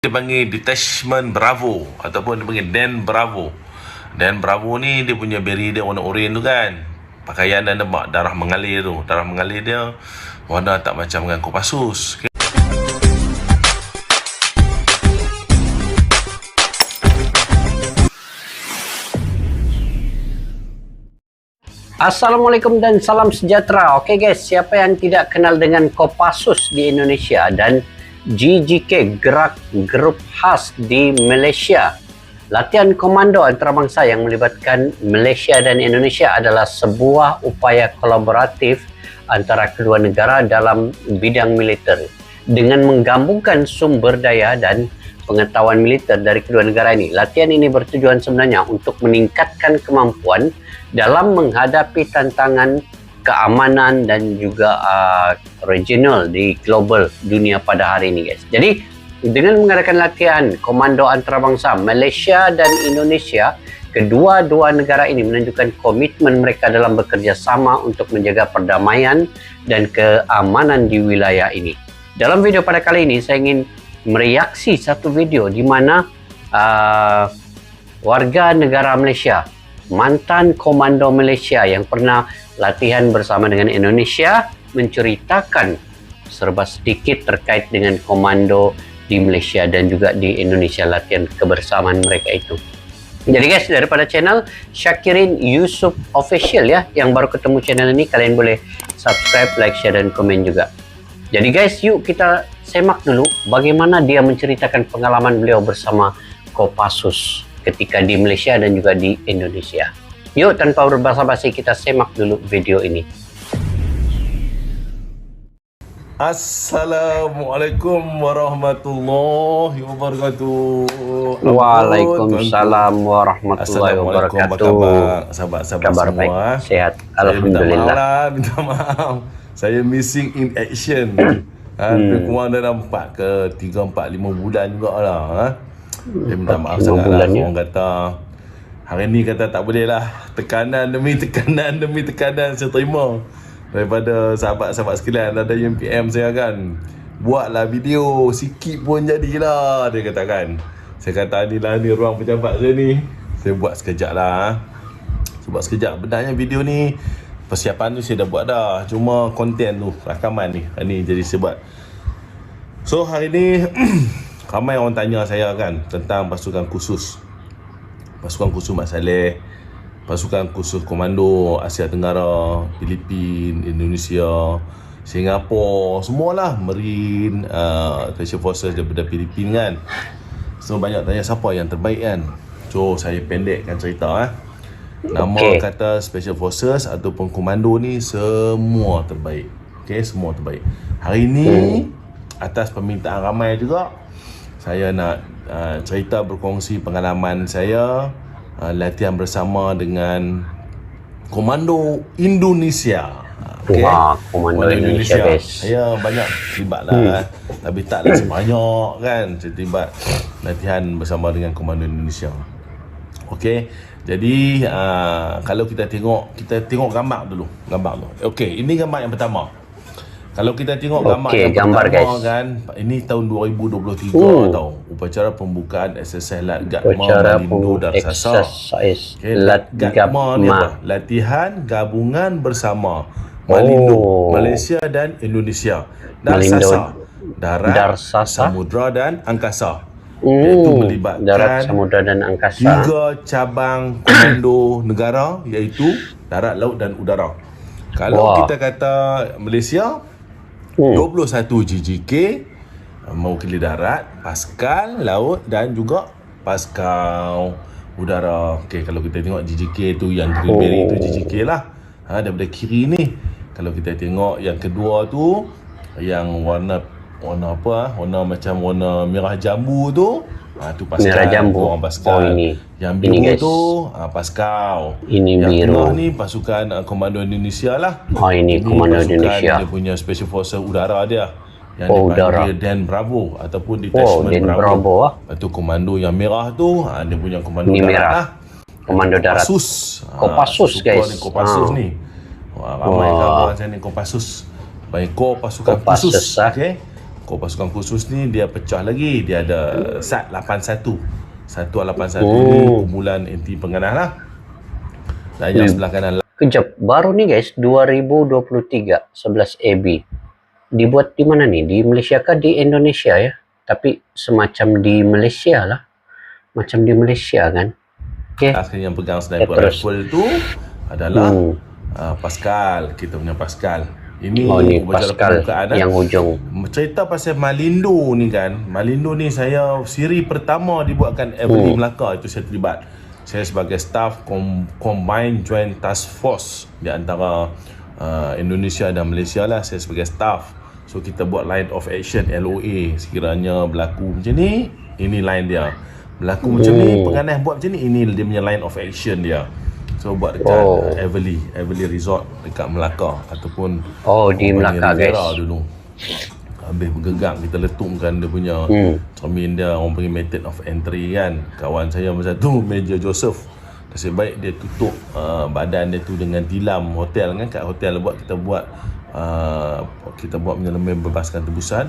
Dia panggil Detachment Bravo ataupun dia panggil Dan Bravo. Dan Bravo ni dia punya beri dia warna oranye tu kan. Pakaian dan nampak darah mengalir tu. Darah mengalir dia warna tak macam dengan Kopassus. Okay? Assalamualaikum dan salam sejahtera. Okey guys, siapa yang tidak kenal dengan Kopassus di Indonesia dan GGK, Gerak Grup Khas di Malaysia? Latihan komando antarabangsa yang melibatkan Malaysia dan Indonesia adalah sebuah upaya kolaboratif antara kedua negara dalam bidang militer dengan menggabungkan sumber daya dan pengetahuan militer dari kedua negara ini. Latihan ini bertujuan sebenarnya untuk meningkatkan kemampuan dalam menghadapi tantangan keamanan dan juga regional di global dunia pada hari ini guys. Jadi dengan mengadakan latihan komando antarabangsa Malaysia dan Indonesia, kedua-dua negara ini menunjukkan komitmen mereka dalam bekerja sama untuk menjaga perdamaian dan keamanan di wilayah ini. Dalam video pada kali ini saya ingin mereaksi satu video di mana warga negara Malaysia, mantan komando Malaysia yang pernah latihan bersama dengan Indonesia, menceritakan serba sedikit terkait dengan komando di Malaysia dan juga di Indonesia, latihan kebersamaan mereka itu. Jadi guys, daripada channel Syakirin Yusuf Official ya, yang baru ketemu channel ini, kalian boleh subscribe, like, share dan komen juga. Jadi guys, yuk kita semak dulu bagaimana dia menceritakan pengalaman beliau bersama Kopassus ketika di Malaysia dan juga di Indonesia. Yuk tanpa berbasa-basi kita semak dulu video ini. Assalamualaikum warahmatullahi wabarakatuh. Waalaikumsalam warahmatullahi wabarakatuh. Sahabat-sahabat kabar semua. Baik, sehat. Alhamdulillah. Minta maaf. Saya missing in action. Lebih kurang dalam 4 ke 3, 4, 5 bulan jugalah. Saya minta maaf sangat lah. Orang kata hari ni kata tak boleh lah. Tekanan demi tekanan demi tekanan saya terima daripada sahabat-sahabat sekalian. Ada yang PM saya kan, buatlah video sikit pun jadilah, dia katakan. Saya kata ni ruang pejabat saya ni, saya buat sekejap lah. Saya buat sekejap. Benarnya video ni persiapan tu saya dah buat dah, cuma konten tu, rakaman ni jadi saya buat. So hari ni ramai orang tanya saya kan tentang pasukan khusus Mat Salleh, pasukan khusus komando Asia Tenggara, Filipin, Indonesia, Singapura, semualah, Marine, Special Forces daripada Filipin kan. So banyak tanya siapa yang terbaik kan. So saya pendekkan cerita Nama kata Special Forces ataupun komando ni semua terbaik. Okay, semua terbaik. Hari ni atas permintaan ramai juga, saya nak cerita, berkongsi pengalaman saya latihan bersama dengan Komando Indonesia. Okay. Wah, Komando Indonesia guys. Saya banyak terlibat lah, tapi taklah sebanyak kan saya terlibat latihan bersama dengan Komando Indonesia. Okey, jadi kalau kita tengok gambar dulu. Okey, ini gambar yang pertama. Kalau kita tengok gambar yang pertama guys, kan, ini tahun 2023 tau. Upacara pembukaan exercise Latgama Malindo Darsasa. Latgama ni apa? Latihan gabungan bersama Malindo, Malaysia dan Indonesia. Darsasa, darat, samudra dan angkasa. Iaitu melibatkan darat, samudra dan angkasa. 3 cabang komando negara, iaitu darat, laut dan udara. Kalau kita kata Malaysia, 21 GGK mewakili darat, Paskal laut dan juga Paskal udara. Okey, kalau kita tengok GGK tu yang green berry tu GGK lah. Daripada kiri ni. Kalau kita tengok yang kedua tu yang warna apa? Warna macam warna merah jambu tu. Tu Paskal. Merah jambu. Orang Paskal. Ini. Yang biru ini tu Paskal. Ini yang biru. Yang ni pasukan Komando Indonesia lah. Ini Komando Indonesia. Dia punya Special Forces udara dia. Yang dipanggil Dan Bravo ataupun Detachment Bravo. Itu komando yang merah tu, dia punya komando darat merah lah. Komando darat. Kopassus guys. Kopassus ni. Ramai kawan saya ni Kopassus. Baik, pasukan khusus. Okay. pasukan khusus ni dia pecah lagi. Dia ada SAT 81. 181 ni kumpulan anti pengganas lah. Dan yang sebelah kanan Kejap, baru nih guys, 2023, 11 AB. Dibuat di mana nih? Di Malaysia kah di Indonesia ya? Tapi semacam di Malaysia lah. Macam di Malaysia kan? Okay. Akhirnya yang pegang sniper rifle tu adalah Pascal. Kita punya Pascal. Ini Pascal yang hujung. Cerita pasal Malindo ni kan. Malindo ni saya siri pertama dibuatkan Everly Melaka. Itu saya terlibat. Saya sebagai staff Combined Joint Task Force di antara Indonesia dan Malaysia lah. Saya sebagai staff. So kita buat line of action LOA. Sekiranya berlaku macam ni, ini line dia. Berlaku macam ni, penganas buat macam ni, ini dia punya line of action dia. So buat dekat Everly Resort dekat Melaka ataupun di Melaka guys dulu. Habis bergegang kita letungkan dia punya cermin dia, orang panggil method of entry kan. Kawan saya masa tu Major Joseph, nasib baik dia tutup badan dia tu dengan tilam hotel kan. Kat hotel kita buat penyelaman bebaskan tebusan.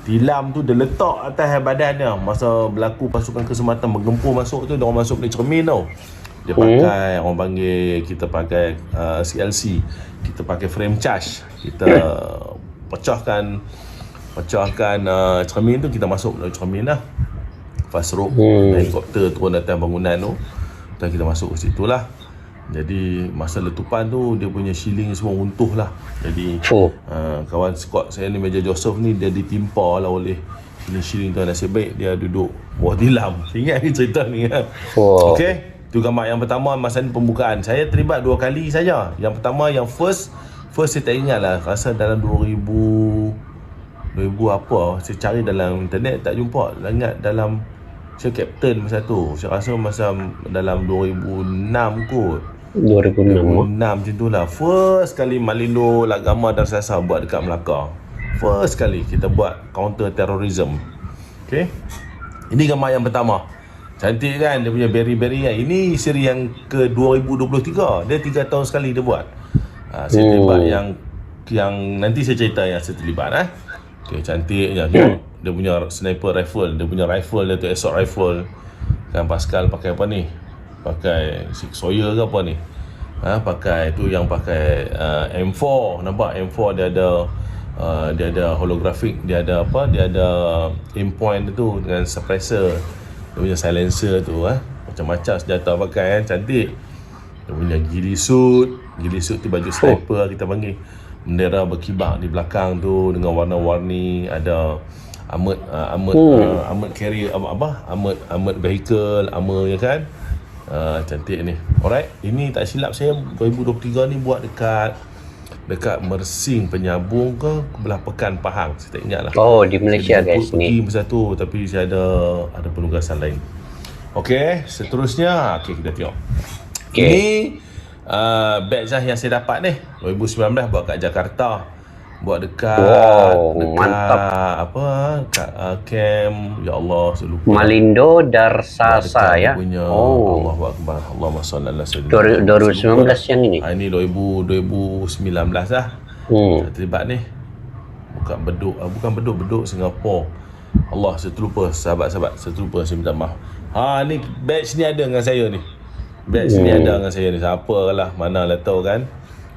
Tilam tu dia letak atas badan dia. Masa berlaku pasukan keselamatan bergempur masuk tu, dia orang masuk ni cermin tau. Dia pakai, orang panggil, kita pakai CLC, kita pakai frame charge, kita pecahkan cermin tu, kita masuk dalam cermin lah. Fast rope, helikopter turun atas bangunan tu, dan kita masuk ke situ lah. Jadi masa letupan tu dia punya shielding semua runtuh lah. Jadi kawan squad saya ni Major Joseph ni, dia ditimpa lah oleh shielding tu. Nasib baik dia duduk bawah tilam. Ingat ni cerita ni kan. Okay, tu gambar yang pertama masa ni pembukaan. Saya terlibat 2 kali saja. Yang pertama, yang first saya tak ingat lah, rasa dalam 2000 apa, saya cari dalam internet tak jumpa. Ingat dalam, saya captain masa tu, saya rasa masa dalam 2006 kot, 2006 macam tu lah. First kali Malindo Lagama dan Sasa buat dekat Melaka. First kali kita buat counter terrorism. Okay, ini gambar yang pertama. Cantik kan, dia punya berry-berry kan. Ini siri yang ke 2023. Dia 3 tahun sekali dia buat. Saya terlibat yang nanti saya cerita yang saya terlibat. Okay, cantiknya. Dia punya sniper rifle, dia punya rifle dia tu assault rifle. Kan Pascal pakai apa ni? Pakai Six Sawyer ke apa ni? Pakai tu yang pakai M4. Nampak M4 dia ada holographic, dia ada apa? Dia ada aim point tu dengan suppressor. Dia punya silencer tu macam-macam senjata pakai kan, cantik. Dia punya ghillie suit tu baju sniper kita panggil. Bendera berkibar di belakang tu dengan warna-warni, ada armored carrier, armored vehicle, armor ya kan. Cantik ni. Alright, ini tak silap saya 2023 ni buat dekat Mersing Penyambung ke Belah Pekan Pahang, saya tak ingat lah. Di Malaysia guys ni. Pergi masa tu, tapi saya ada penugasan lain. Okey, seterusnya kita tengok. Ini batch yang saya dapat ni 2019 buat kat Jakarta. Buat dekat mantap. Kat camp, ya Allah saya lupa. Malindo Darsasa ya. Allahu Akbar. Allahumma salli ala sayyidina 2019 yang ini. Ini 2019 lah. Saya terlibat ni. Bukan beduk Singapura. Allah, saya terlupa sahabat-sahabat, saya terlupa, saya minta maaf. Ni batch ni ada dengan saya ni. Batch ni ada dengan saya ni. Siapa lah, mana lah tahu kan.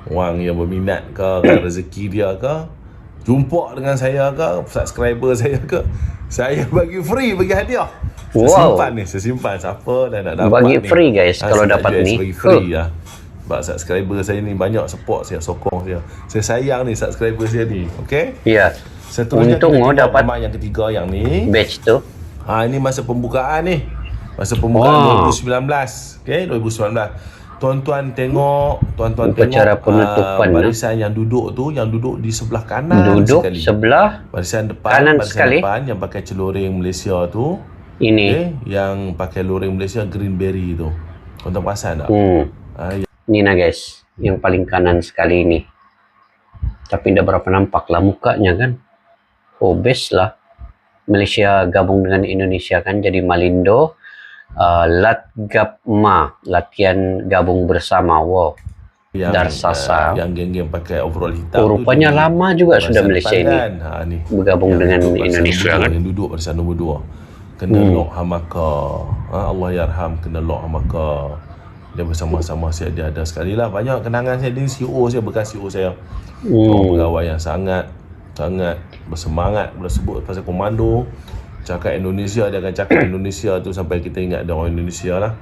Orang yang berminat ke rezeki dia ke, jumpa dengan saya ke, subscriber saya ke, saya bagi free, bagi hadiah. Saya simpan siapa dah nak dapat bagi ni. Free guys kalau dapat ni. Bagi free lah. Sebab subscriber saya ni banyak support saya, sokong saya. Saya sayang ni subscriber saya ni. Okey? Ya. Seterusnya untung dapat yang ketiga yang ni. Batch tu. Ini masa pembukaan ni. Masa pembukaan 2019. Okey, 2019. Tuan-tuan tengok upacara penutupan barisan yang duduk tu, yang duduk di sebelah kanan sekali. Sebelah barisan depan, kanan barisan sekali. depan yang pakai celuring Malaysia tu. Ini yang pakai luring Malaysia greenberry tu. Tuan-tuan perasan tak? Ni nah guys, yang paling kanan sekali ini. Tapi tidak berapa nampak lah mukanya kan. Best lah. Malaysia gabung dengan Indonesia kan, jadi Malindo. Latgapma, latihan gabung bersama. Wow, Darsasa. yang geng-geng pakai overall hitam Oh, rupanya lama juga sudah barisan Malaysia depan ini kan. Ni bergabung yang dengan duduk barisan Indonesia nombor dua, kan. yang duduk barisan nombor 2 kena Lok Hamaka, Allah yarham, kena Lok Hamaka. Dia bersama-sama saya, dia ada sekali lah banyak kenangan saya. Dia CEO saya, bekas CEO saya, seorang pegawai yang sangat bersemangat bila sebut pasal komando. Cakap Indonesia, dia akan cakap Indonesia tu sampai kita ingat dia orang Indonesia lah.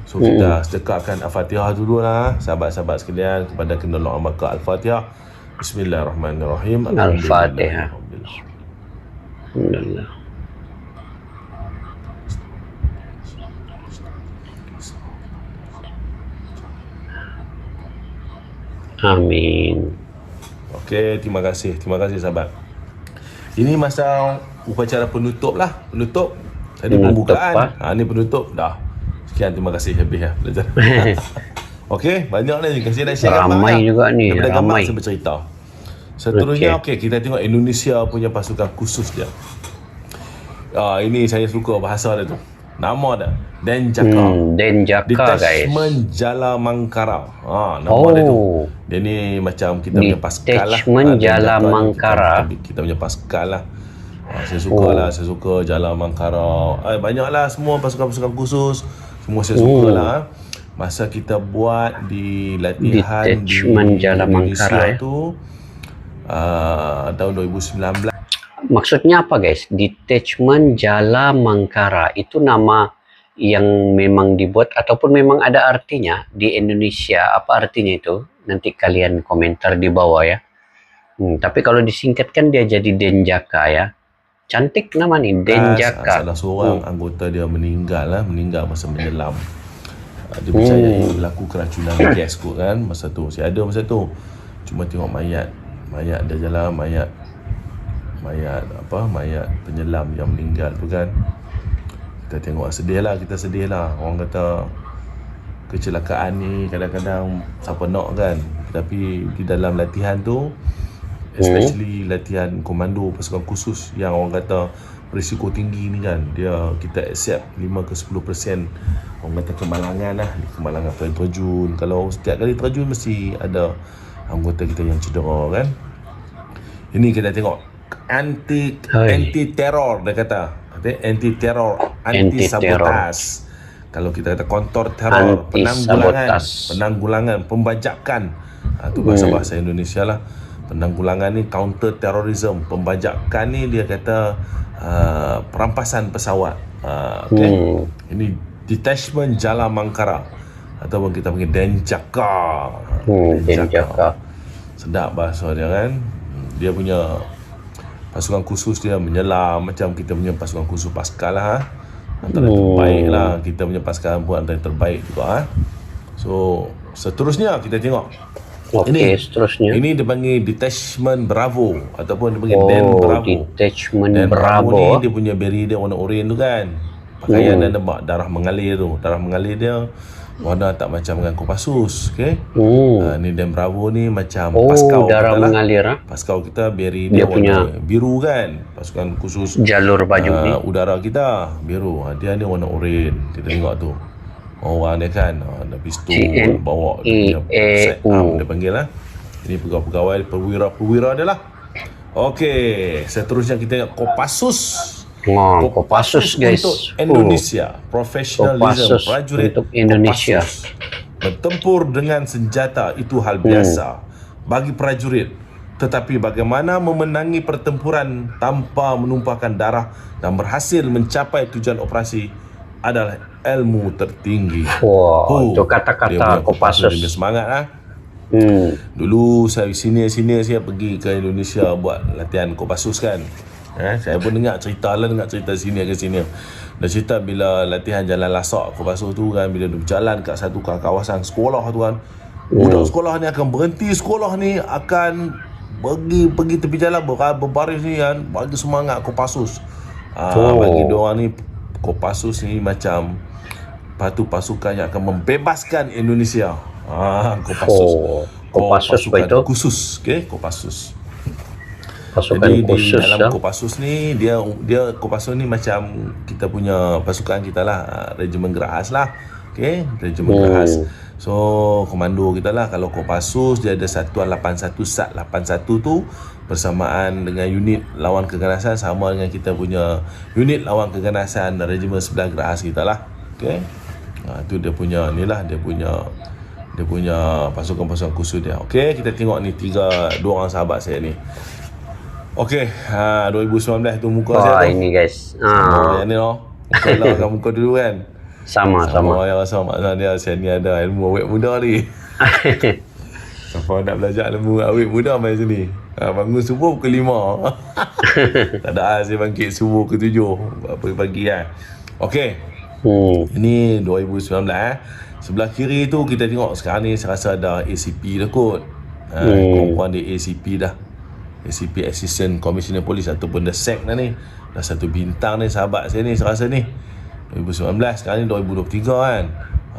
So kita sedekahkan Al-Fatihah dulu lah, sahabat-sahabat sekalian, kepada kena Lok Hamaka. Al-Fatihah. Bismillahirrahmanirrahim. Al-Fatihah. Alhamdulillah. Amin. Okey, terima kasih sahabat. Ini masa upacara penutup lah. Penutup. Tadi pembukaan. Ni penutup. Dah. Sekian, terima kasih habis ya belajar. Okey, banyak ni. Kasih nak share ramai gambar juga ni. Daripada gambar Ramai. saya bercerita. Seterusnya, okey, kita tengok Indonesia punya pasukan khusus dia. Ini saya suka bahasa dia tu. Nama dia Denjaka. Denjaka, guys. Detachment Jala Mangkara. Nama dia tu. Dia ni macam kita punya Paskal lah. Detachment Jala Mangkara. Kita punya Paskal lah. Saya suka lah. Saya suka Jala Mangkara. Banyak lah semua pasukan-pasukan khusus. Semua saya suka lah. Masa kita buat di latihan Detachment di Jala Indonesia Mangkara, tu tahun 2019. Maksudnya apa, guys? Detachment Jala Mangkara itu nama yang memang dibuat ataupun memang ada artinya di Indonesia? Apa artinya itu? Nanti kalian komentar di bawah ya. Tapi kalau disingkatkan dia jadi Denjaka ya. Cantik nama nih, Denjaka. Salah seorang anggota dia meninggal masa menyelam. Dia percayai berlaku keracunan gas kot kan masa tu. Saya ada masa tu. Cuma tengok mayat dia jalan, mayat penyelam yang meninggal tu kan. Kita tengok kita sedih lah. Orang kata kecelakaan ni kadang-kadang siapa nak kan. Tapi di dalam latihan tu, especially latihan komando pasukan khusus yang orang kata berisiko tinggi ni kan, kita accept 5 ke 10% orang kata kemalangan lah. Kemalangan terjun. Kalau setiap kali terjun mesti ada anggota kita yang cedera kan. Ini kita tengok anti teror, dia kata anti teror, anti sabotaj. Kalau kita kata kontor teror, penanggulangan, pembajakan. Itu bahasa Indonesia lah. Penanggulangan ni counter terrorism, pembajakan ni dia kata perampasan pesawat. Ini Detachment Jala Mangkara ataupun kita panggil Denjaka. Denjaka. Sedap bahasa dia kan. Dia punya pasukan khusus dia menyelam macam kita punya pasukan khusus Paskal lah. Antara terbaik lah. Kita punya Paskal pun antara terbaik juga. So seterusnya kita tengok. Seterusnya. Ini dipanggil Detachment Bravo ataupun dipanggil Den Bravo. Detachment Den Bravo ni dia punya beri dia warna oranye tu kan. Pakaian dan nampak darah mengalir tu. Darah mengalir dia warna tak macam dengan Kopassus, okey. Ni Den Bravo ni macam Paskau darah kita mengalir lah. Paskau kita beri dia warna biru kan. Pasukan khusus jalur baju ni udara kita biru. Dia ni warna oranye. Kita tengok tu. Orang dia kan ada pistol bawa dia dia panggil lah. Ini pegawai perwira dia lah. Okey, seterusnya kita tengok Kopassus. Kopassus guys untuk Indonesia. Professionalism prajurit untuk Indonesia. Kopassus. Bertempur dengan senjata itu hal biasa bagi prajurit. Tetapi bagaimana memenangi pertempuran tanpa menumpahkan darah dan berhasil mencapai tujuan operasi adalah ilmu tertinggi. Itu kata-kata Kopassus. Dia semangat lah. Dulu saya senior saya pergi ke Indonesia buat latihan Kopassus kan. Saya pun dengar cerita senior ke senior. Dia cerita bila latihan jalan lasak Kopassus tu kan, bila dia berjalan kat satu kawasan sekolah tu kan, budak sekolah ni akan berhenti sekolah ni, akan pergi tepi jalan berbaris ni kan, bagi semangat Kopassus. Bagi diorang ni Kopassus ni macam pasukan yang akan membebaskan Indonesia. Kopassus itu khusus, okey, Kopassus. Pasukan jadi khusus di dalam Kopassus ni dia Kopassus ni macam kita punya pasukan kita lah, regimen Gerahas lah. Okey, terjemah khas. So komando kita lah, kalau Kopassus dia ada Satuan 81 Sat 81 tu bersamaan dengan unit lawan keganasan, sama dengan kita punya unit lawan keganasan Regimen 11 Gerak Khas kita lah. Okey. Tu dia punya ni lah, dia punya pasukan-pasukan khusus dia. Okey, kita tengok ni dua orang sahabat saya ni. Okey, 2019 tu muka saya tu. Ini guys. Yang ni loh. Muka lah kan muka dulu kan. Sama. Yang rasa makna dia saya ni ada ilmu awet muda ni. Siapa nak belajar ilmu awet muda main sini. Bangun subuh pukul 5. Tak ada saya bangkit subuh ke 7 pagi kan. Okey. Ini 2019 Sebelah kiri tu kita tengok sekarang ni saya rasa ada ACP dah kot. Kumpulan dia ACP dah. ACP Assistant Commissioner Police ataupun The SEC dah ni. Dah 1 bintang ni sahabat saya ni, saya rasa ni 2019, sekarang ni 2023 kan.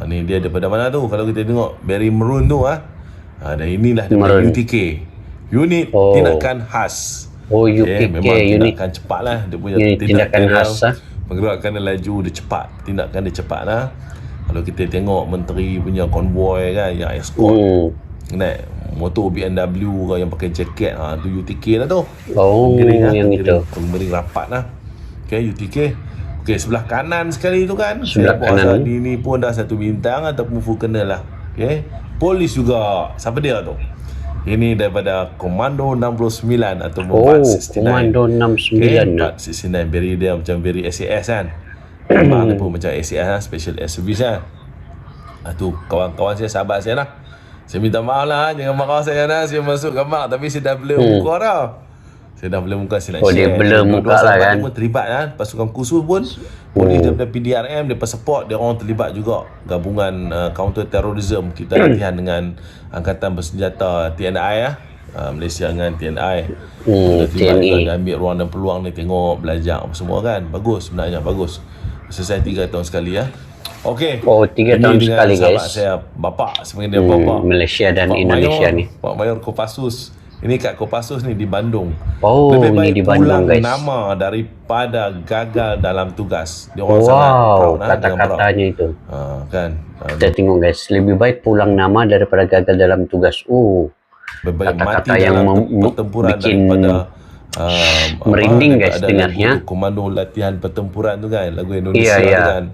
Ni dia daripada mana tu? Kalau kita tengok Barry Maroon tu dan inilah dia UTK, Unit Tindakan Khas. UTK memang unit tindakan cepat lah. Dia punya tindakan khas pergerakan dia laju, dia cepat. Tindakan dia cepat lah. Kalau kita tengok menteri punya konvoi kan, yang escort naik motor BMW ke yang pakai jaket, tu UTK lah tu. Yang itu pembering rapat lah. Okay, UTK. Okay, sebelah kanan sekali tu kan, sebelah kanan ni pun dah 1 bintang ataupun full kena lah. Okay, polis juga. Siapa dia tu? Ini daripada Komando 69 atau 469. Komando 69. Okay, 469. Very dia macam very SAS kan. Memang pun macam SAS lah, Special Air Service kan. Tu kawan-kawan saya, sahabat saya lah. Saya minta maaf lah, jangan marah saya lah. Saya masuk gambar tapi saya dah blur muka dah. Saya dah blur muka, saya nak share. Dia blur muka lah kan. Pun terlibat kan. Pasukan khusus pun polis daripada PDRM, daripada support, dia orang terlibat juga. Gabungan counter terrorism. Kita latihan dengan Angkatan Bersenjata TNI lah. Malaysia dengan TNI. TNI ambil ruang dan peluang ni, tengok, belajar apa semua kan. Bagus sebenarnya, bagus. Selesai 3 tahun sekali ya. Okey. 3 tahun sekali guys. Saya bapa sebenarnya, dia bapa Malaysia dan Pak Indonesia Mayor, ni. Pak Mayor Kopassus. Ini kat Kopassus ni di Bandung. Lebih baik di Bandung guys. Nama daripada gagal dalam tugas. Dia orang sangat proud kata-katanya itu. Kan. Kita tengok guys, lebih baik pulang nama daripada gagal dalam tugas. Kata-kata yang pertempuran bikin daripada merinding guys dengarnya. Komando latihan pertempuran tu kan, lagu Indonesia tu kan.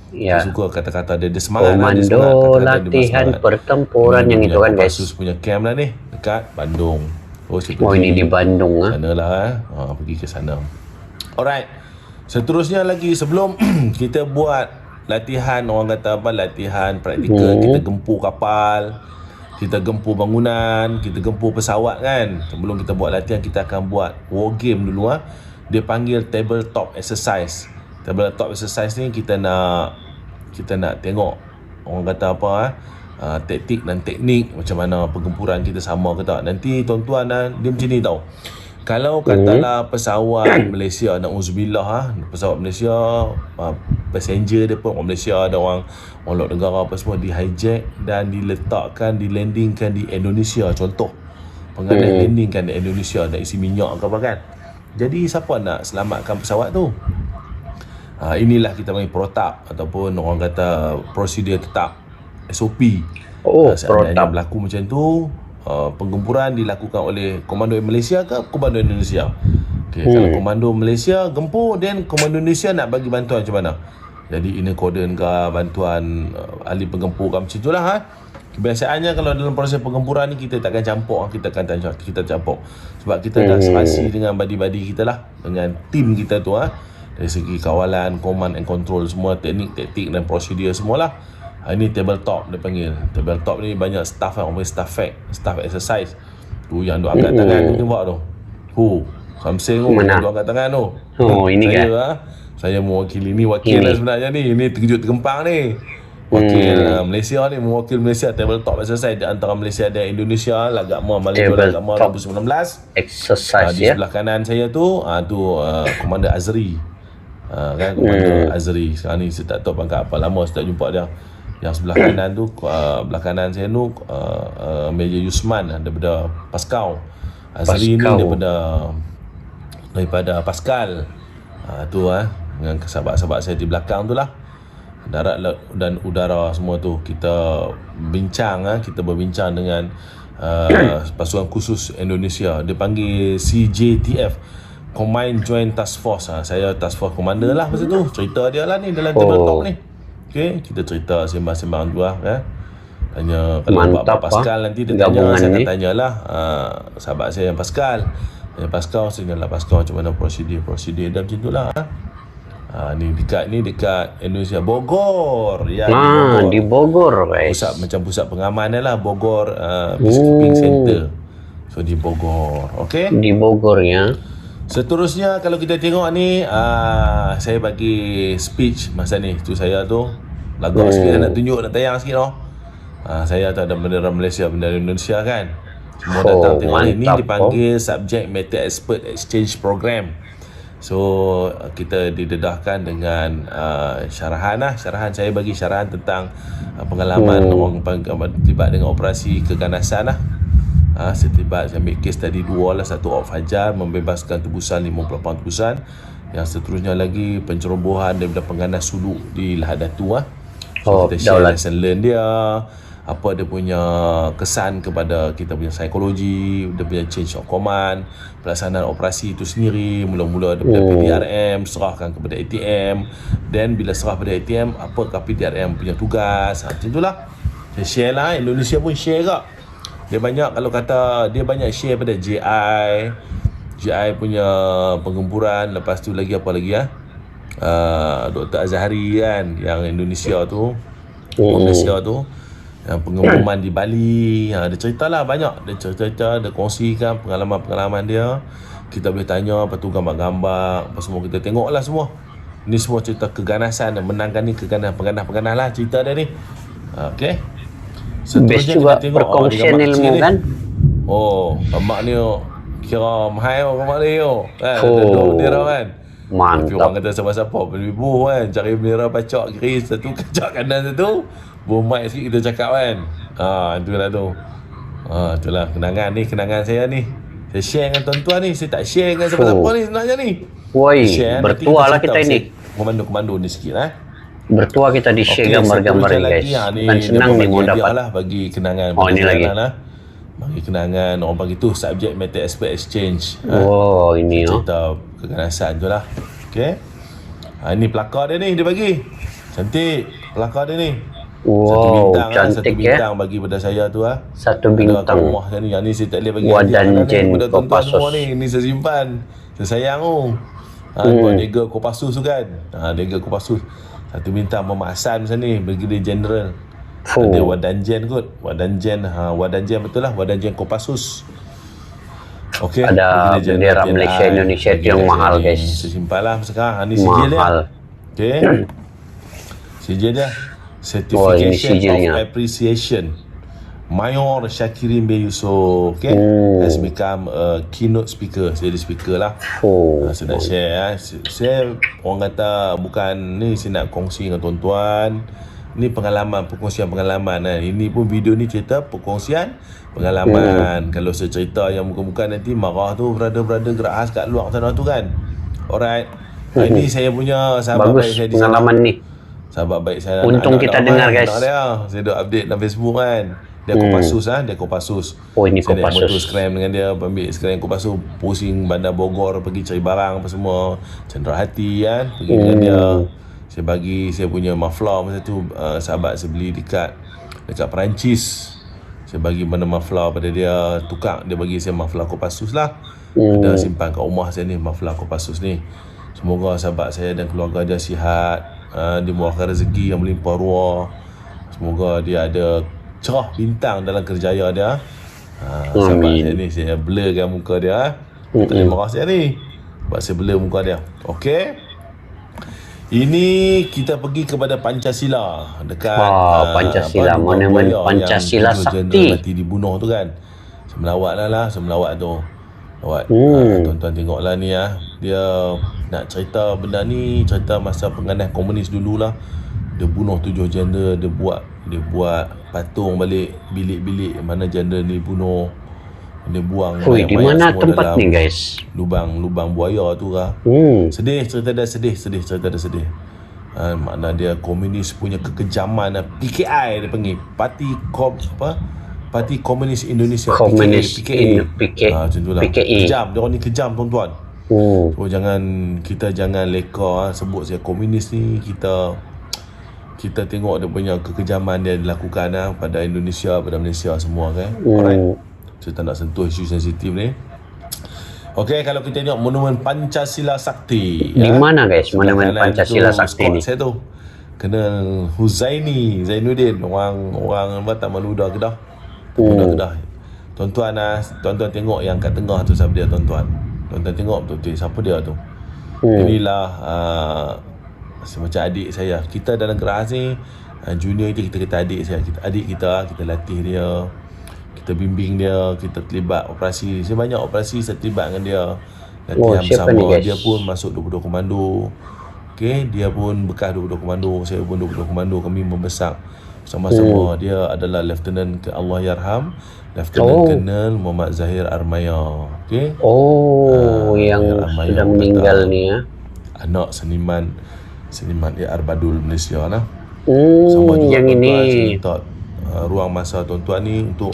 Saya suka kata-kata dia semangat. Komando latihan pertempuran yang itu kan guys. Kopassus punya camp lah ni dekat Bandung. Ini di Bandung sana lah pergi ke sana. Alright. Seterusnya lagi sebelum kita buat latihan, orang kata apa, latihan praktikal, kita gempur kapal, kita gempur bangunan, kita gempur pesawat kan. Sebelum kita buat latihan, kita akan buat war game dulu Dia panggil tabletop exercise. Tabletop exercise ni kita nak tengok, orang kata apa taktik dan teknik macam mana pergempuran kita sama ke tak. Nanti tuan-tuan dia macam ni tau. Kalau katalah pesawat Malaysia, na'udzubillah pesawat Malaysia, passenger dia pun orang Malaysia, ada orang luar negara apa semua, di hijack dan diletakkan, dilandingkan di Indonesia. Contoh pengadaan landingkan di Indonesia, nak isi minyak ke apa kan. Jadi siapa nak selamatkan pesawat tu? Inilah kita panggil protap ataupun orang kata prosedur tetap, SOP. Seandainya berlaku macam tu, penggempuran dilakukan oleh komando Malaysia ke komando Indonesia. Kalau komando Malaysia gempur, dan komando Indonesia nak bagi bantuan macam mana. Jadi ini koden ke bantuan ahli penggempur ke macam itulah Kebiasaannya kalau dalam proses penggempuran ni kita takkan campur, kita campur sebab kita dah serasi dengan badi-badi kita lah, dengan tim kita tu dari segi kawalan, command and control, semua teknik, taktik dan prosedur semualah. Ini tabletop dia panggil. Tabletop ni banyak staff orang panggil staff exercise. Tu yang duk angkat tangan tu tembak tu. Samseng tu yang duk angkat tangan tu. Ini saya, kan. Saya mewakili ni, wakil lah sebenarnya ni. Ini terkejut tergempang ni. Wakil Malaysia ni, mewakil Malaysia tabletop exercise di antara Malaysia dan Indonesia, Lagakma Malaysia Lagakma 2019. Exercise di sebelah kanan saya tu Komander Azri. Komander Azri. Sekarang ni saya tak tahu pangkat apa, lama saya tak jumpa dia. Yang sebelah kanan tu, belah kanan saya tu Major Yusman daripada Paskau. Azri ni daripada Paskal. Tu dengan sahabat-sahabat saya di belakang tu lah. darat, laut dan udara semua tu. Kita berbincang dengan pasukan khusus Indonesia. Dia panggil CJTF, Combined Joint Task Force. Saya Task Force Commander lah masa tu. Cerita dia lah ni dalam table talk ni. Okay, kita cerita sembang-sembang tu lah. Tanya kalau Pak Pascal nanti dia tanya, saya akan tanyalah sahabat saya yang Pascal. Pascal, saya Pascal macam mana prosedur dan macam tu lah. Ni dekat Indonesia, Bogor. Ya, di Bogor guys. Pusat pengaman dia lah, Bogor Peacekeeping Center. So di Bogor. Okay, di Bogor ya. Seterusnya kalau kita tengok ni, saya bagi speech masa ni. Tu saya tu lagak sikit, nak tunjuk, nak tayang sikit noh. Saya tu ada bendera Malaysia, bendera Indonesia kan. Semua datang tengok ni. Ni dipanggil Subject Matter Expert Exchange Program. So kita didedahkan dengan syarahan saya bagi syarahan tentang pengalaman orang terlibat dengan operasi keganasan lah. Saya ambil kes tadi 2 lah. 1 Op Fajar membebaskan tebusan 58 tebusan. Yang seterusnya lagi pencerobohan daripada pengganas suluk di Lahad Datu lah. So kita share lesson learn dia, apa dia punya kesan kepada kita punya psikologi, dia punya change of command, pelaksanaan operasi itu sendiri. Mula-mula daripada PDRM serahkan kepada ATM, dan bila serah pada ATM, apakah PDRM punya tugas. Macam itulah. Saya share lah. Indonesia pun share kak. Dia banyak, kalau kata dia banyak share pada JI punya penggempuran. Lepas tu lagi apa lagi Dr. Azhari kan, yang Indonesia tu, Malaysia tu, yang pengumuman di Bali. Dia ceritalah banyak. Dia cerita, dia kongsikan pengalaman-pengalaman dia. Kita boleh tanya, lepas tu gambar-gambar, apa semua kita tengok lah semua. Ni semua cerita keganasan, menangkan ni pengganas lah cerita dia ni. Okay. Best juga perkongsian ilmu kan. Mak ni kira mahal mak ni kan. Ada bendera kan. Mantap. Tapi orang kata siapa-siapa berlibuh kan, cari bendera pacak kiri satu, kacak kanan satu, bomai sikit kita cakap kan. Itulah tu. Itulah kenangan saya ni. Saya share dengan tuan-tuan ni. Saya tak share dengan siapa-siapa ni sebenarnya ni. Woi, bertua lah kita ini. Komando ni sikit Bertua kita di share gambar-gambar ni guys. Dan senang ni mau dapat lah bagi kenangan. Ini lagi. Bagi kenangan, orang bagi tu Subject Matter Expert Exchange. Ini cerita keganasan tu lah. Okay. Ini pelakar dia ni, dia bagi. Cantik pelakar dia ni. Satu bintang bagi pada saya tu lah. Satu bintang. Rumah ni, yang ni saya tak boleh bagi. Wadanjen Kopassus ni. Ini saya simpan. Saya sayang tu. Buat Dega Kopassus tu kan. Dega Kopassus. Satu bintang pemasan macam ni, Brigadier General. Ada Wadanjen kot. Wadanjen betul lah. Wadanjen Kopassus. Okay. Ada bendera Malaysia Indonesia tu yang mahal guys. Saya simpan lah sekarang. Ini sijil dia. Okay. Sijil dia. Certification of Appreciation. Mayor Syakirin bin Yusof, okay, has become a keynote speaker. Saya jadi speaker lah. Saya nak share. Saya orang kata bukan ni, saya nak kongsi dengan tuan-tuan. Ni perkongsian pengalaman. Ini pun video ni cerita perkongsian pengalaman. Kalau saya cerita yang bukan-bukan nanti marah tu brother-brother gerak khas kat luar sana tu kan. Alright. Ini saya punya sahabat baik saya di sana. Pengalaman ni. Sahabat baik saya. Untung kita dengar guys. Saya dah update dalam Facebook kan. Dia Kopassus dia Kopassus. Ini saya Kopassus. Saya naik motor scram dengan dia, ambil scram Kopassus, pusing bandar Bogor, pergi cari barang apa semua, Cenderahati kan, pergi dengan dia. Saya punya muffler masa tu, sahabat saya beli dekat Perancis. Saya bagi mana muffler pada dia, tukar, dia bagi saya muffler Kopassus lah. Ada simpan kat rumah saya ni muffler Kopassus ni. Semoga sahabat saya dan keluarga dia sihat, dimurahkan rezeki yang melimpah ruah. Semoga dia ada cerah bintang dalam kerjaya dia. Sahabat saya ni, saya blurkan muka dia. Tak boleh marah saya ni sebab saya blur muka dia. Okey. Ini kita pergi kepada Pancasila dekat Pancasila, monumen Pancasila Sakti. Mati dibunuh tu kan. Saya melawat tu. Tuan-tuan tengoklah ni dia nak cerita benda ni, cerita masa pengganas komunis dululah. Dia bunuh 7 jenderal, dia buat patung balik bilik-bilik mana jenderal ni bunuh. Dia buang di mana tempat ni guys? Lubang buaya tu lah. Sedih cerita dia, sedih cerita dia sedih. Makna dia komunis punya kekejaman, PKI dia panggil, Parti Komunis Indonesia, Komunis PKI. PKI. Macam tu lah. PKI. Kejam, dia orang ni kejam tuan-tuan. So kita jangan leka sebut saya komunis ni. Kita tengok dia punya kekejaman dia dilakukan pada Indonesia, pada Malaysia semua kan. Alright. Saya tak nak sentuh isu sensitif ni. Okey, kalau kita tengok monumen Pancasila Sakti. Di mana guys monumen Pancasila Sakti ni? Saya tu Colonel Huzaini Zainuddin, orang Taman Muda Kedah. Muda Kedah. Tuan-tuan tengok yang kat tengah tu siapa dia tuan-tuan. Tuan-tuan tengok betul-betul siapa dia tu. Inilah semacam adik saya. Kita dalam keras ni junior itu kita kata adik saya. Adik kita latih dia. Kita bimbing dia, kita terlibat operasi. Saya banyak operasi saya terlibat dengan dia. Latihan bersama. Dia pun masuk 22 komando. Okey, dia pun bekas 22 komando, saya pun 22 komando. Kami membesar sama-sama. Dia adalah Lieutenant Allah Yarham, Lieutenant Colonel Muhammad Zahir Armaya. Okey. Yang Armaya sudah meninggal ni anak seniman Arbadul Malaysia lah. Sama juga yang ini. Minta ruang masa tuan-tuan ni untuk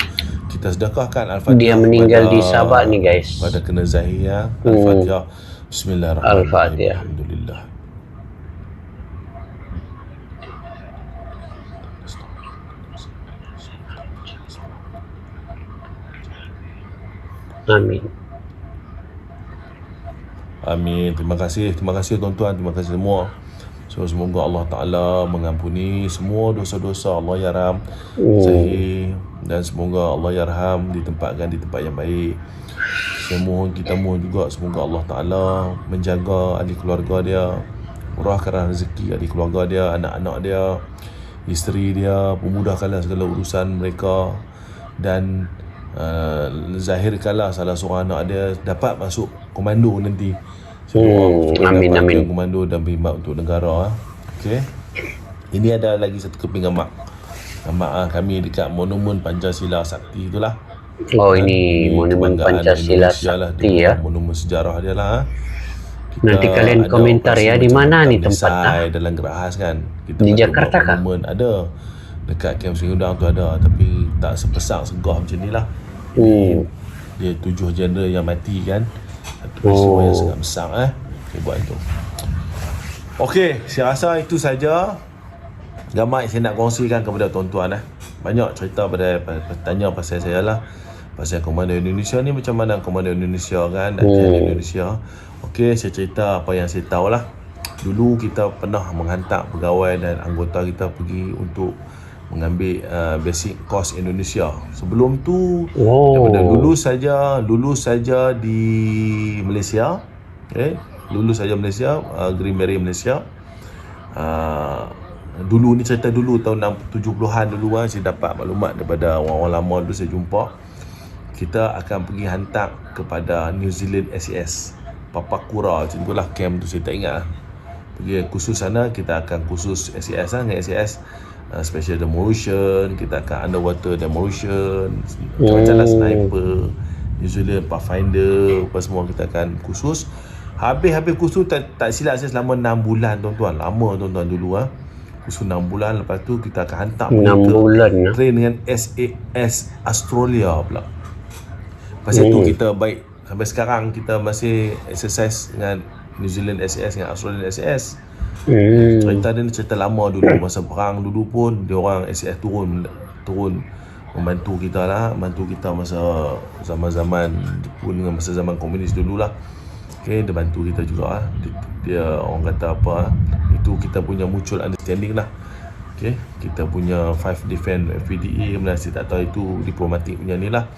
kita sedekahkan Al-Fatihah. Dia meninggal di Sabah ni guys. Pada kena Zahir Al-Fatihah. Bismillahirrahmanirrahim. Al-Fatihah. Alhamdulillah. Amin. Amin. Terima kasih tuan-tuan, terima kasih semua. So semoga Allah Ta'ala mengampuni semua dosa-dosa Allah Yarham Zahir, dan semoga Allah Yarham ditempatkan di tempat yang baik. Kita mohon juga semoga Allah Ta'ala menjaga ahli keluarga dia, murahkan rezeki ahli keluarga dia, anak-anak dia, isteri dia, memudahkanlah segala urusan mereka, dan zahirkanlah salah seorang anak dia dapat masuk komando nanti. Amin. Komando dan berkhidmat untuk negara. Okey. Ini ada lagi satu keping gambar kami dekat monumen Pancasila Sakti itulah. Ini monumen Pancasila Sakti ya. Monumen sejarah dia lah. Nanti kalian komentar ya di mana ni tempatnya. Dalam Gerahas kan. Di Jakarta kah? Monumen ada. Dekat Kem Sungai Udang tu ada, tapi tak sepesang segah macam ni lah. Dia 7 jeneral yang mati kan. Satu peristiwa yang sangat besar okay, buat itu. Okey, saya rasa itu saja gambar yang saya nak kongsikan kepada tuan-tuan. Banyak cerita pada tanya pasal saya lah, pasal Komando Indonesia ni, macam mana Komando Indonesia kan, latihan Indonesia. Okey, saya cerita apa yang saya tahu lah. Dulu kita pernah menghantar pegawai dan anggota kita pergi untuk mengambil basic course Indonesia. Sebelum tu daripada lulus saja di Malaysia. Lulus saja Malaysia, Green Beret Malaysia. Dulu ni cerita dulu tahun 70-an dulu saya dapat maklumat daripada orang-orang lama dulu saya jumpa. Kita akan pergi hantar kepada New Zealand SES Papakura, macam itulah camp tu, saya tak ingat pergi khusus sana. Kita akan khusus SES dengan SES Special Demolition, kita akan underwater demolition, macam-macam sniper, New Zealand Pathfinder, apa semua kita akan khusus. Habis khusus tak silap saya selama 6 bulan tuan-tuan. Lama tuan-tuan dulu khusus 6 bulan. Lepas tu kita akan hantar 6 bulan train dengan SAS Australia pula. Pasal tu kita baik sampai sekarang kita masih exercise dengan New Zealand SAS dengan Australian SAS. Cerita dia ni cerita lama dulu. Masa perang dulu pun dia orang SAS turun membantu kita lah, bantu kita masa zaman-zaman pun dengan masa zaman komunis dululah. Okay, dia bantu kita juga dia orang kata apa, itu kita punya mutual understanding lah. Okay, kita punya 5 defense FPDA, kemudian saya tak tahu itu diplomatik punya ni lah.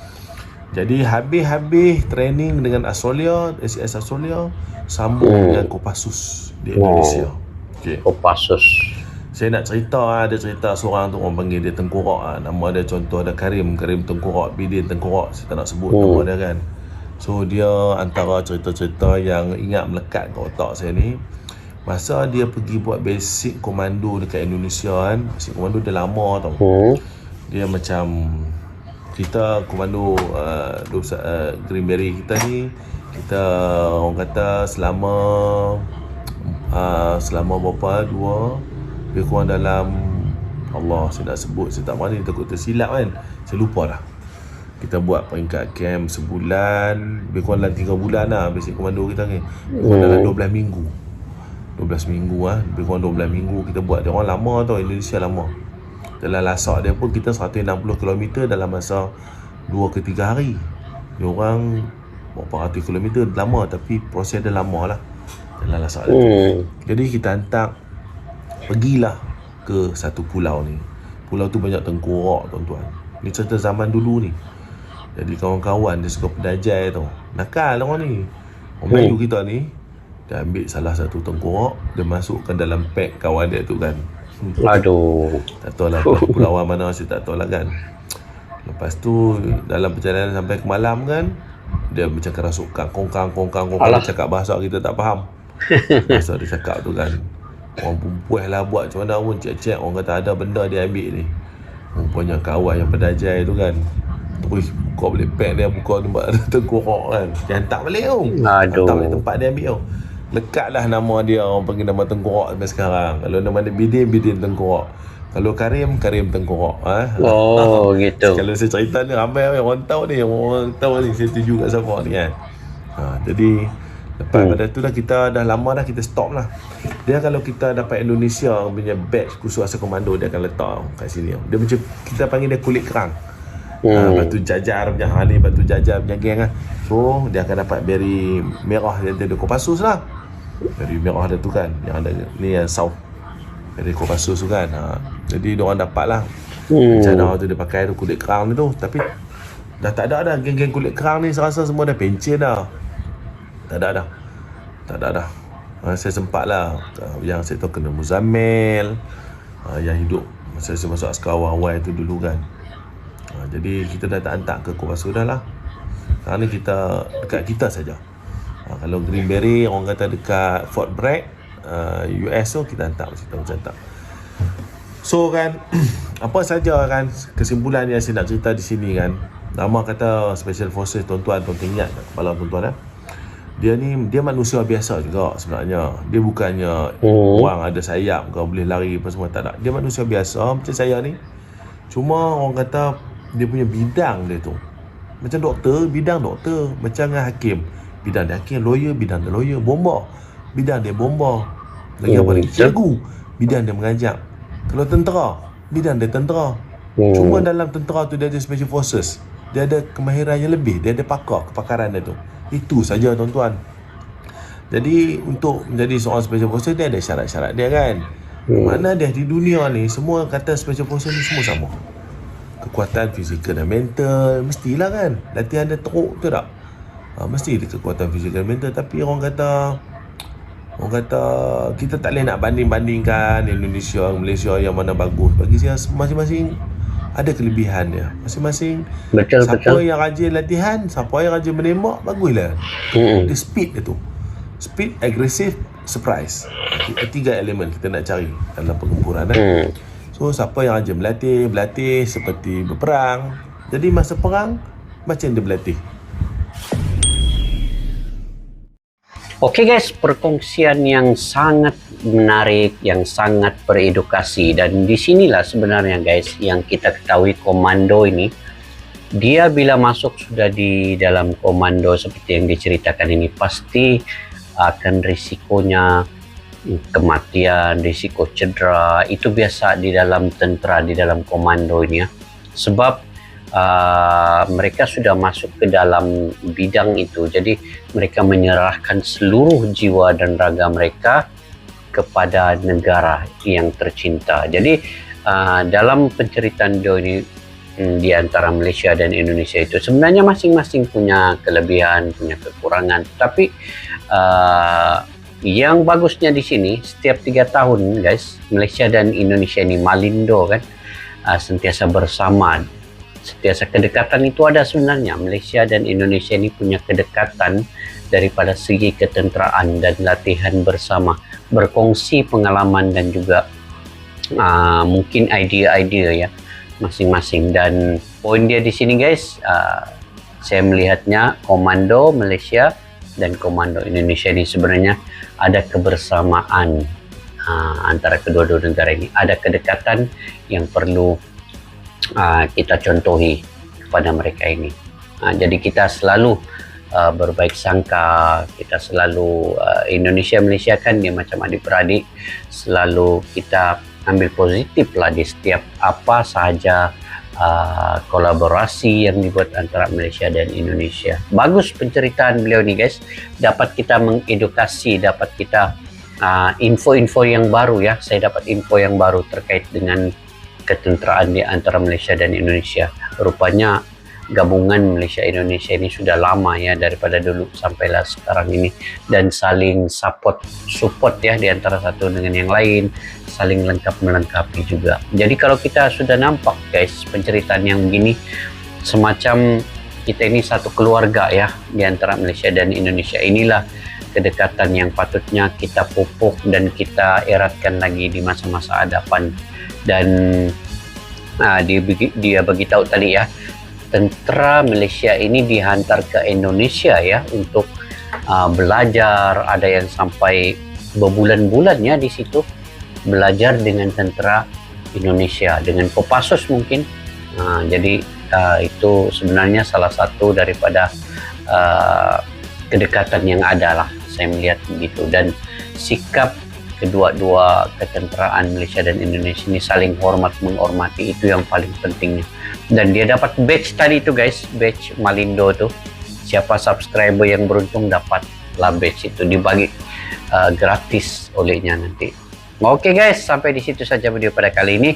Jadi habis training dengan Australia, SAS Australia, sambung dengan Kopassus di Indonesia. Okay. Kopassus. Saya nak cerita, ada cerita seorang tu orang panggil dia Tengkorak. Nama dia contoh ada Karim Tengkorak, Bidin Tengkorak, saya tak nak sebut nama dia kan. So dia antara cerita-cerita yang ingat melekat ke otak saya ni, masa dia pergi buat basic komando dekat Indonesia kan. Basic komando dah lama tau. Dia macam kita komando Green Beret kita ni, kita orang kata selama selama berapa, lebih kurang dalam, Allah, saya nak sebut, saya tak berani takut tersilap kan, saya lupa dah. Kita buat peringkat camp sebulan, lebih kurang dalam 3 bulan lah basic komando kita ni. Lebih kurang dalam 12 minggu. 12 minggu lebih kurang 12 minggu kita buat. Dia orang lama tau, Indonesia lama. Dalam lasak dia pun kita 160 km dalam masa 2 ke 3 hari. Dia orang berapa ratus kilometer lama, tapi proses dia lama lah dalam lasak dia tu. Jadi kita hantar, pergilah ke satu pulau ni. Pulau tu banyak tengkorak, tuan-tuan. Ni cerita zaman dulu ni. Jadi kawan-kawan dia suka pedajai tau. Nakal orang ni. Orang Melayu kita ni, dia ambil salah satu tengkorak, dia masukkan dalam pack kawan dia tu kan. Aduh. Tak tahu lah pulau mana, saya tak tahu lah kan. Lepas tu dalam perjalanan sampai ke malam kan, dia macam kerasukan, kongkang. Dia cakap bahasa kita tak faham. Bahasa dia cakap tu kan, orang perempuan lah buat macam mana pun, cek orang kata ada benda dia ambil ni. Rupanya kawan yang pedajai tu kan, terus buka balik pack dia, buka tempat ada tengkorak kan, dia hantar balik tau. Hantar balik tempat dia ambil tau. Lekatlah nama dia, orang panggil nama tengkorak sampai sekarang. Kalau nama dia Bidin tengkorak. Kalau Karim tengkorak. Oh gitu. Kalau saya cerita ni ramai orang tahu ni, orang tahu ni saya tuju kat siapa ni kan. Jadi lepas pada tu dah, kita dah lama dah kita stop lah. Dia kalau kita dapat Indonesia punya batch khusus asal komando, dia akan letak kat sini. Dia macam kita panggil dia kulit kerang. Batu jajar punya ni, batu jajar punya geng lah. So dia akan dapat beri merah, dia ada Kopassus lah. Beri merah dia tu kan, yang ada ni yang south, beri Kopassus tu kan. Jadi diorang dapat lah. Macam tu dia pakai tu kulit kerang ni tu. Tapi dah tak ada dah geng-geng kulit kerang ni, saya rasa semua dah pencen dah. Tak ada dah. Saya sempat lah, yang saya tahu kena Muzammil, yang hidup masa saya masuk askar awal tu dulu kan. Jadi kita dah tak hantar ke Kopassus dah lah. Sekarang ni kita dekat kita saja. Kalau Greenberry orang kata dekat Fort Bragg, US tu kita hantar macam tu. So kan, apa saja kan kesimpulan yang saya nak cerita di sini kan. Nama kata Special Forces, tuan-tuan ingat kepala tuan-tuan dia manusia biasa juga sebenarnya. Dia bukannya orang ada sayap kau boleh lari apa semua, tak ada. Dia manusia biasa macam saya ni. Cuma orang kata dia punya bidang dia tu macam doktor, bidang doktor. Macam dengan hakim, bidang dia hakim. Lawyer, bidang dia lawyer. Bomba, bidang dia bomba. Lagi apa lagi? Cikgu, bidang dia mengajak. Kalau tentera, bidang dia tentera. Cuma dalam tentera tu dia ada Special Forces, dia ada kemahiran yang lebih, dia ada kepakaran dia tu. Itu saja tuan-tuan. Jadi untuk menjadi seorang Special Forces, dia ada syarat-syarat dia kan. Mana dia di dunia ni, semua kata Special Forces ni semua sama. Kekuatan fizikal dan mental mestilah kan. Latihan dia teruk tu tak? Mesti ada kekuatan fizikal dan mental. Tapi orang kata kita tak boleh nak banding-bandingkan Indonesia, Malaysia yang mana bagus. Bagi saya masing-masing ada kelebihan dia. Masing-masing. Siapa yang rajin latihan, siapa yang rajin menembak, baguslah. Dia speed dia tu. Speed, agresif, surprise. 3 elemen kita nak cari dalam pertempuran. So siapa yang rajin berlatih seperti berperang. Jadi masa perang macam dia berlatih. Okey guys, perkongsian yang sangat menarik, yang sangat beredukasi, dan di sinilah sebenarnya guys yang kita ketahui komando ini, dia bila masuk sudah di dalam komando seperti yang diceritakan ini, pasti akan risikonya kematian, risiko cedera. Itu biasa di dalam tentera, di dalam komando ini ya. Sebab mereka sudah masuk ke dalam bidang itu, jadi mereka menyerahkan seluruh jiwa dan raga mereka kepada negara yang tercinta. Jadi dalam penceritaan video ini, di antara Malaysia dan Indonesia itu sebenarnya masing-masing punya kelebihan, punya kekurangan. Tapi yang bagusnya di sini, setiap 3 tahun guys, Malaysia dan Indonesia ini Malindo kan, sentiasa bersama, sentiasa kedekatan itu ada sebenarnya. Malaysia dan Indonesia ini punya kedekatan daripada segi ketenteraan dan latihan bersama, berkongsi pengalaman dan juga mungkin idea-idea ya masing-masing. Dan poin dia di sini guys, saya melihatnya komando Malaysia dan Komando Indonesia ini sebenarnya ada kebersamaan antara kedua-dua negara ini. Ada kedekatan yang perlu kita contohi kepada mereka ini. Jadi kita selalu berbaik sangka, kita selalu Indonesia Malaysia kan dia macam adik-beradik, selalu kita ambil positif lah di setiap apa sahaja kolaborasi yang dibuat antara Malaysia dan Indonesia. Bagus penceritaan beliau ni guys, dapat kita mengedukasi, dapat kita info-info yang baru ya. Saya dapat info yang baru terkait dengan ketenteraan di antara Malaysia dan Indonesia. Rupanya gabungan Malaysia-Indonesia ini sudah lama ya, daripada dulu sampailah sekarang ini, dan saling support ya di antara satu dengan yang lain, saling lengkap melengkapi juga. Jadi kalau kita sudah nampak guys penceritaan yang begini, semacam kita ini satu keluarga ya di antara Malaysia dan Indonesia. Inilah kedekatan yang patutnya kita pupuk dan kita eratkan lagi di masa-masa hadapan. Dan dia beritahu tadi ya, tentera Malaysia ini dihantar ke Indonesia ya untuk belajar. Ada yang sampai berbulan-bulan ya di situ belajar dengan tentera Indonesia, dengan Kopassus mungkin. Jadi itu sebenarnya salah satu daripada kedekatan yang ada lah, saya melihat begitu. Dan sikap kedua-dua ketenteraan Malaysia dan Indonesia ini saling hormat menghormati, itu yang paling pentingnya. Dan dia dapat badge tadi itu guys, badge Malindo tuh. Siapa subscriber yang beruntung dapatlah badge itu, dibagi gratis olehnya nanti. Oke guys, sampai di situ saja video pada kali ini.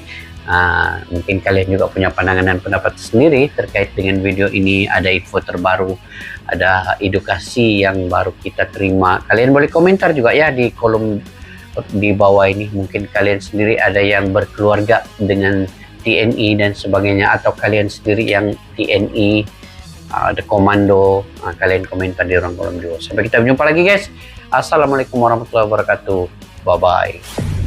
Mungkin kalian juga punya pandangan dan pendapat sendiri terkait dengan video ini. Ada info terbaru, ada edukasi yang baru kita terima. Kalian boleh komentar juga ya di kolom di bawah ini. Mungkin kalian sendiri ada yang berkeluarga dengan TNI dan sebagainya, atau kalian sendiri yang TNI, ada komando, kalian komentar di ruang kolom di bawah. Sampai kita berjumpa lagi guys. Assalamualaikum warahmatullahi wabarakatuh. Bye bye.